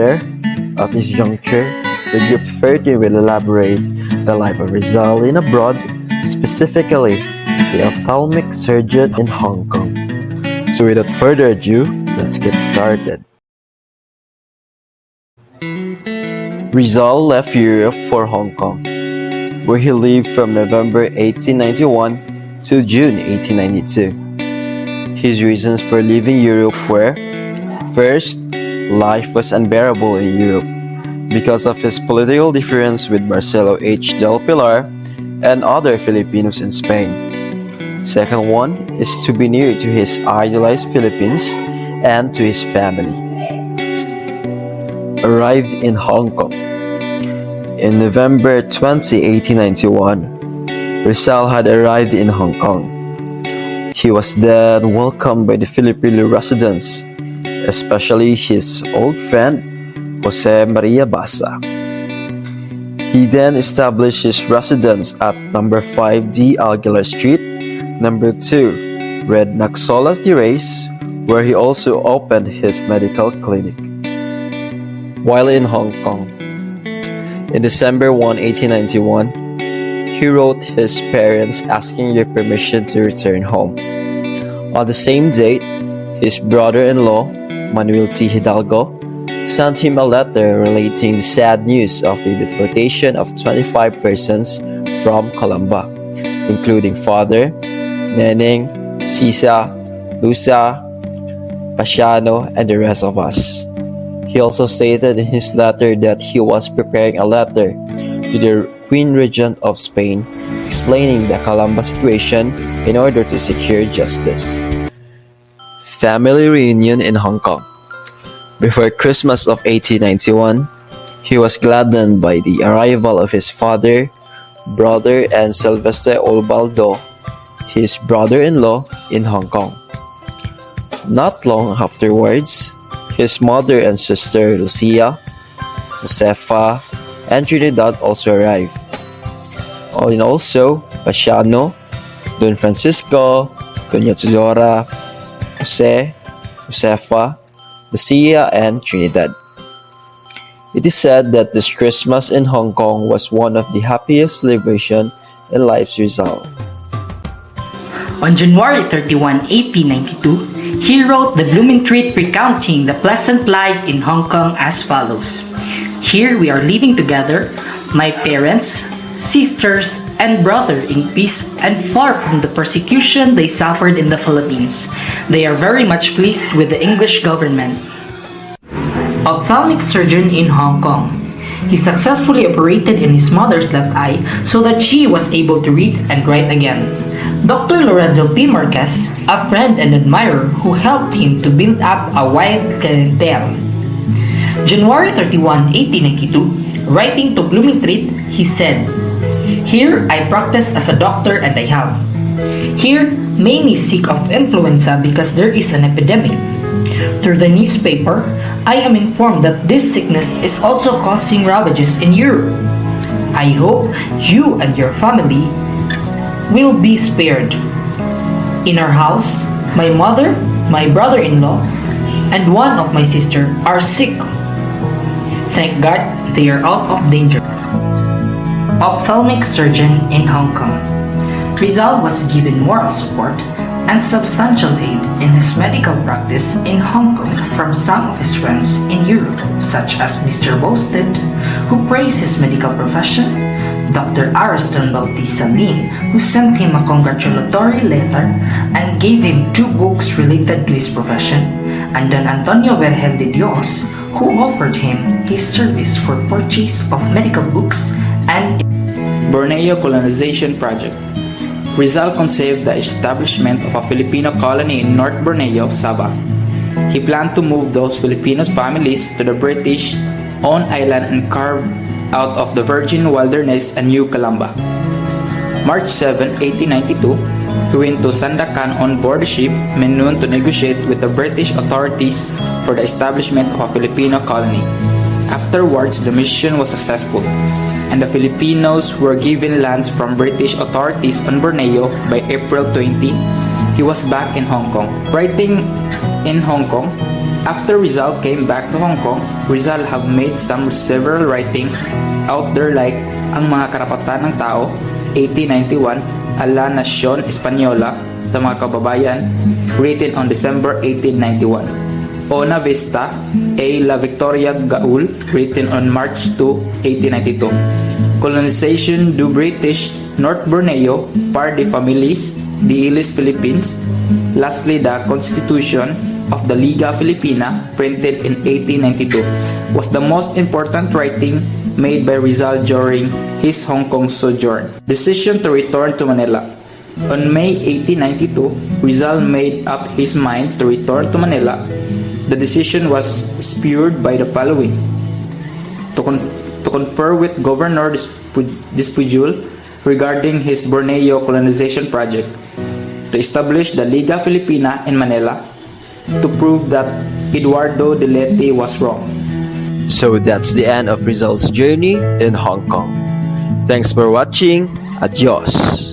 there, at this juncture, the Group 30 will elaborate the life of Rizal in abroad, specifically the Ophthalmic Surgeon in Hong Kong. So without further ado, let's get started. Rizal left Europe for Hong Kong, where he lived from November 1891 to June 1892. His reasons for leaving Europe were: first, life was unbearable in Europe because of his political difference with Marcelo H. del Pilar and other Filipinos in Spain. Second one is to be near to his idolized Philippines and to his family. Arrived in Hong Kong. In November 20, 1891, Rizal had arrived in Hong Kong. He was then welcomed by the Filipino residents, especially his old friend, Jose Maria Basa. He then established his residence at number 5D Aguilar Street, number 2 Red Naxolas de Reyes, where he also opened his medical clinic. While in Hong Kong, in December 1, 1891, he wrote his parents asking their permission to return home. On the same date, his brother-in-law, Manuel T. Hidalgo, sent him a letter relating the sad news of the deportation of 25 persons from Calamba, including Father, Neneng, Sisa, Lusa, Pasiano, and the rest of us. He also stated in his letter that he was preparing a letter to the Queen Regent of Spain explaining the Calamba situation in order to secure justice. Family reunion in Hong Kong. Before Christmas of 1891, he was gladdened by the arrival of his father, brother, and Silvestre Olbaldo, his brother-in-law, in Hong Kong. Not long afterwards, his mother and sister Lucia, Josefa, and Trinidad also arrived. And also Pasiano, Don Francisco, Doña Tudora, Jose, Josefa, Lucia, and Trinidad. It is said that this Christmas in Hong Kong was one of the happiest celebrations in life's Rizal. On January 31, 1892, he wrote the blooming treat recounting the pleasant life in Hong Kong as follows. Here we are living together, my parents, sisters, and brother in peace and far from the persecution they suffered in the Philippines. They are very much pleased with the English government. Ophthalmic surgeon in Hong Kong. He successfully operated in his mother's left eye so that she was able to read and write again. Dr. Lorenzo P. Marquez, a friend and admirer who helped him to build up a wide clientele. January 31, 1892, writing to Blooming Treat, he said, "Here I practice as a doctor and I have. Here many sick of influenza because there is an epidemic. Through the newspaper, I am informed that this sickness is also causing ravages in Europe. I hope you and your family will be spared. In our house, my mother, my brother-in-law, and one of my sisters are sick. Thank God they are out of danger." Ophthalmic surgeon in Hong Kong. Rizal was given moral support and substantial aid in his medical practice in Hong Kong from some of his friends in Europe, such as Mr. Bosted, who praised his medical profession, Dr. Ariston Bautista Lin, who sent him a congratulatory letter and gave him 2 books related to his profession, and Don Antonio Vergel de Dios, who offered him his service for purchase of medical books and Borneo Colonization Project. Rizal conceived the establishment of a Filipino colony in North Borneo, Sabah. He planned to move those Filipino families to the British-owned island and carve out of the virgin wilderness a new Calamba. March 7, 1892, he went to Sandakan on board the ship Menoon to negotiate with the British authorities for the establishment of a Filipino colony. Afterwards, the mission was successful, and the Filipinos were given lands from British authorities on Borneo by April 20. He was back in Hong Kong. Writing in Hong Kong, After Rizal came back to Hong Kong, Rizal have made several writing out there like Ang Mga Karapatan ng Tao, 1891, A la Nación Española, sa mga kababayan, written on December 1891. Ona Vista, A La Victoria Gaul, written on March 2, 1892. Colonization du British North Borneo par des Families de Iles Philippines. Lastly, the Constitution of the Liga Filipina, printed in 1892, was the most important writing made by Rizal during his Hong Kong sojourn. Decision to return to Manila. On May 1892, Rizal made up his mind to return to Manila. The decision was spurred by the following: to confer with Governor Despujol regarding his Borneo colonization project, to establish the Liga Filipina in Manila, to prove that Eduardo de Lete was wrong. So that's the end of Rizal's journey in Hong Kong. Thanks for watching. Adios.